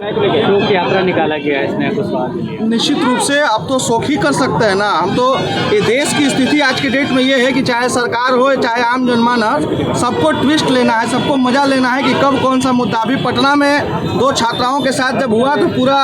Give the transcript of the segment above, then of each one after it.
शोक यात्रा निकाला गया है स्नेहा कुशवाहा के लिए। निश्चित रूप से अब तो शोक ही कर सकते हैं ना हम तो। ये देश की स्थिति आज के डेट में ये है कि चाहे सरकार हो चाहे आम जनमानस, सबको ट्विस्ट लेना है, सबको मजा लेना है कि कब कौन सा मुद्दा। अभी पटना में 2 छात्राओं के साथ जब हुआ तो पूरा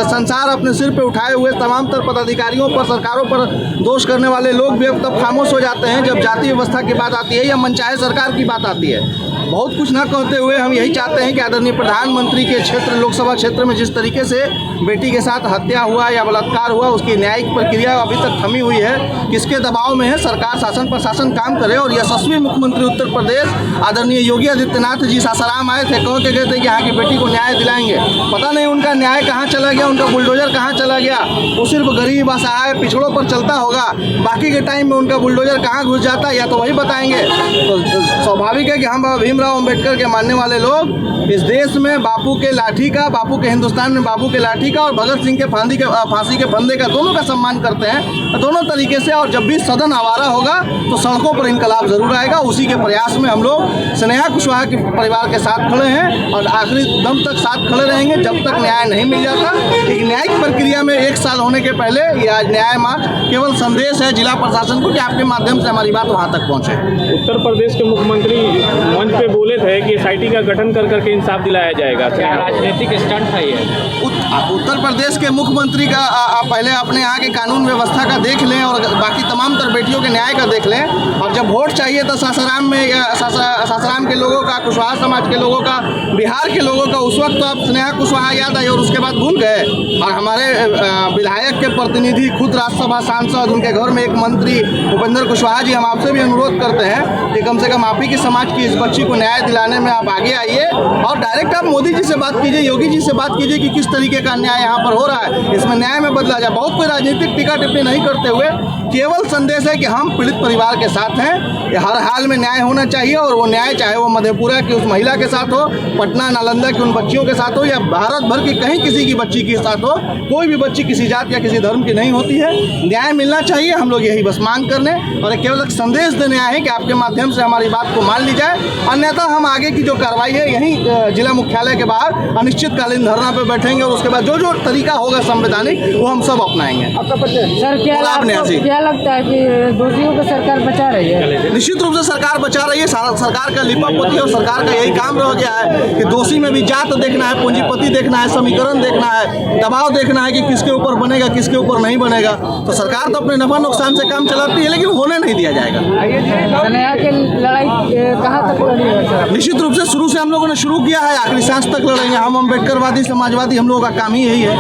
संसार अपने सिर पे उठाए हुए तमाम तर पदाधिकारियों पर, सरकारों पर दोष करने वाले लोग भी अब तब खामोश हो जाते हैं जब जातीय व्यवस्था की बात आती है या मनचाहे सरकार की बात आती है। बहुत कुछ ना कहते हुए हम यही चाहते हैं कि आदरणीय प्रधानमंत्री के क्षेत्र, लोकसभा क्षेत्र में जिस तरीके से बेटी के साथ हत्या हुआ या बलात्कार हुआ, उसकी न्यायिक प्रक्रिया अभी तक थमी हुई है, किसके दबाव में है, सरकार शासन प्रशासन काम करे। और यशस्वी मुख्यमंत्री उत्तर प्रदेश आदरणीय योगी आदित्यनाथ जी सासाराम आए थे, कह के गए थे कि यहाँ की बेटी को न्याय दिलाएंगे। पता नहीं उनका न्याय कहाँ चला गया, उनका बुलडोजर कहाँ चला गया। वो सिर्फ गरीब असहाय पिछड़ों पर चलता होगा, बाकी के टाइम में उनका बुलडोजर कहाँ घुस जाता है या तो वही बताएंगे। तो स्वाभाविक है कि हम भीमराव अम्बेडकर के मानने वाले लोग इस देश में बापू के लाठी का, बापू के हिंदुस्तान में बापू के लाठी का और भगत सिंह के फांसी के फंदे का, दोनों का सम्मान करते हैं, दोनों तरीके से। और जब भी सदन आवारा होगा तो सड़कों पर इनकलाब जरूर आएगा। उसी के प्रयास में हम लोग स्नेहा कुशवाहा के परिवार के साथ खड़े हैं और आखिरी दम तक साथ खड़े रहेंगे जब तक न्याय नहीं मिल जाता। एक न्यायिक प्रक्रिया में 1 साल होने के पहले ये आज न्याय मार्च केवल संदेश है जिला प्रशासन को कि आपके माध्यम से हमारी बात वहाँ तक पहुँचे। उत्तर प्रदेश के मुख्यमंत्री मंच पे बोले थे कि SIT का गठन कर करके इंसाफ दिलाया जाएगा। क्या राजनीतिक स्टंट है ये? उत्तर प्रदेश के मुख्यमंत्री का पहले अपने यहाँ के कानून व्यवस्था का देख लें और बाकी तमाम तर बेटियों के न्याय का देख लें। और जब वोट चाहिए तो सासाराम में सासाराम के लोगों का, कुशवाहा समाज के लोगों का, बिहार के लोगों का, उस वक्त तो आप स्नेहा कुशवाहा याद आई और उसके बाद भूल गए। और हमारे विधायक के प्रतिनिधि, खुद राज्यसभा सांसद, उनके घर में एक मंत्री भूपेंद्र कुशवाहा जी, हम आपसे भी अनुरोध करते हैं कि कम से कम आप ही की समाज की इस बच्ची को न्याय दिलाने में आप आगे आइए और डायरेक्ट आप मोदी जी से बात कीजिए, योगी जी से बात कीजिए कि किस तरीके का अन्याय यहाँ पर हो रहा है, इसमें न्याय में बदला जाए। बहुत कोई राजनीतिक टीका टिप्पणी नहीं करते हुए केवल संदेश है कि हम पीड़ित परिवार के साथ हैं, हर हाल में न्याय होना चाहिए। और वो न्याय चाहे वो मधेपुरा की उस महिला के साथ हो, पटना नालंदा की उन बच्चियों के साथ हो या भारत भर की कहीं किसी की बच्ची के साथ हो, कोई भी बच्ची किसी जात या किसी धर्म की नहीं होती है। न्याय मिलना चाहिए, हम लोग यही बस मांग करने और केवल एक संदेश देने आए हैं कि आपके माध्यम से हमारी बात को मान ली जाए। अन्यथा हम आगे की जो कार्रवाई है यहीं जिला मुख्यालय के बाहर अनिश्चितकालीन धरना पे बैठेंगे और उसके बाद जो जो तरीका होगा संवैधानिक वो हम सब अपनाएंगे। सर क्या लगता है कि दोषियों को सरकार बचा रही है? निश्चित रूप से सरकार बचा रही है। सरकार का लिपापोती और सरकार का यही काम रह गया है कि दोषी में भी जात देखना है, पूंजीपति देखना है, समीकरण देखना है, दबाव देखना है कि किसके ऊपर बनेगा किसके ऊपर नहीं बनेगा। तो सरकार तो अपने नफा नुकसान से काम चलाती है लेकिन होने नहीं दिया जाएगा। स्नेहा की लड़ाई कहाँ तक लड़ी है? निश्चित रूप से शुरू से हम लोगों ने शुरू किया है, आखिरी सांस तक लड़ेंगे। हम अम्बेडकरवादी समाजवादी, हम लोगों का काम ही यही है।